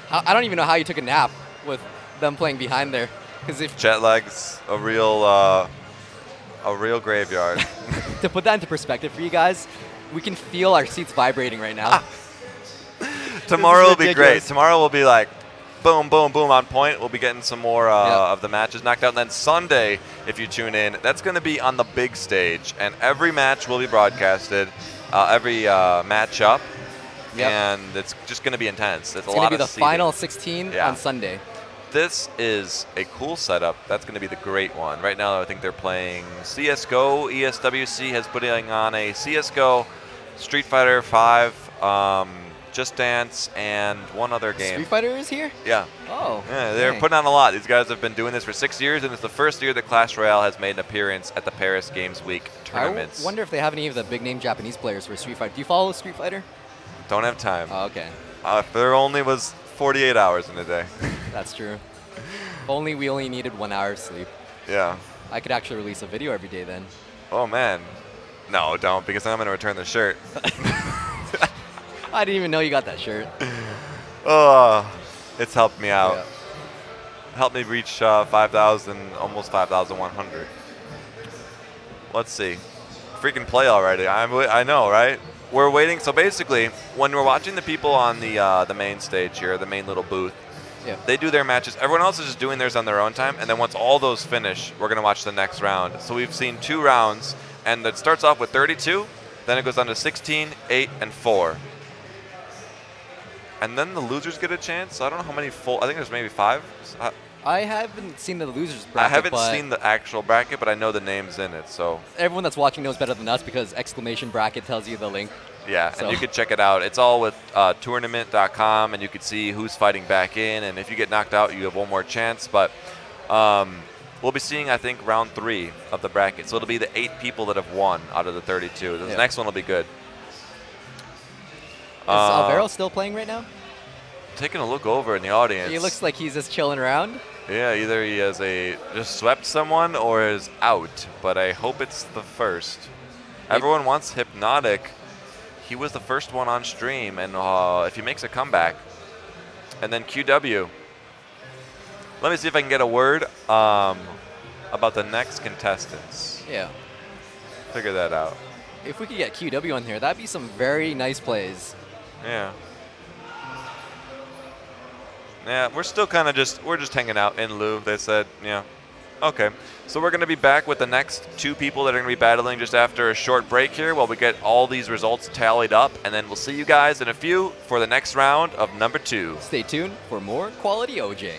I don't even know how you took a nap with them playing behind there. If jet lag's a real graveyard. To put that into perspective for you guys, we can feel our seats vibrating right now. Tomorrow will be great. Tomorrow will be like boom, boom, boom on point. We'll be getting some more of the matches knocked out. And then Sunday, if you tune in, that's going to be on the big stage. And every match will be broadcasted, every matchup. Yep. And it's just going to be intense. It's going to be the final 16 on Sunday. This is a cool setup. That's going to be the great one. Right now, I think they're playing CSGO. ESWC has putting on a CSGO, Street Fighter 5, Just Dance, and one other game. Street Fighter is here? Yeah. Oh. Yeah, they're putting on a lot. These guys have been doing this for 6 years, and it's the first year that Clash Royale has made an appearance at the Paris Games Week tournaments. I wonder if they have any of the big-name Japanese players for Street Fighter. Do you follow Street Fighter? Don't have time. Oh, okay. If there only was 48 hours in a day. That's true. If only we only needed 1 hour of sleep. Yeah. I could actually release a video every day then. Oh, man. No, don't, because then I'm going to return the shirt. I didn't even know you got that shirt. Oh, it's helped me out. Yeah. Helped me reach 5,000, almost 5,100. let's see. Freaking play already. I know, right? We're waiting. So basically, when we're watching the people on the main stage here, the main little booth, they do their matches. Everyone else is just doing theirs on their own time. And then once all those finish, we're going to watch the next round. So we've seen 2 rounds. And it starts off with 32. Then it goes down to 16, 8, and 4. And then the losers get a chance. I don't know how many full. I think there's maybe 5. I haven't seen the losers bracket. I haven't seen the actual bracket, but I know the names in it. So everyone that's watching knows better than us because exclamation bracket tells you the link. Yeah, so. And you can check it out. It's all with tournament.com, and you can see who's fighting back in. And if you get knocked out, you have one more chance. But we'll be seeing, I think, round 3 of the bracket. So it'll be the 8 people that have won out of the 32. The next one will be good. Is Alvaro still playing right now? Taking a look over in the audience. He looks like he's just chilling around. Yeah, either he has just swept someone or is out, but I hope it's the first. Everyone wants Hypnotic. He was the first one on stream, and if he makes a comeback. And then QW. Let me see if I can get a word about the next contestants. Yeah. Figure that out. If we could get QW on here, that'd be some very nice plays. Yeah. Yeah, we're still kind of just hanging out in lieu. They said, yeah. Okay. So we're going to be back with the next 2 people that are going to be battling just after a short break here while we get all these results tallied up. And then we'll see you guys in a few for the next round of number 2. Stay tuned for more Quality OJ.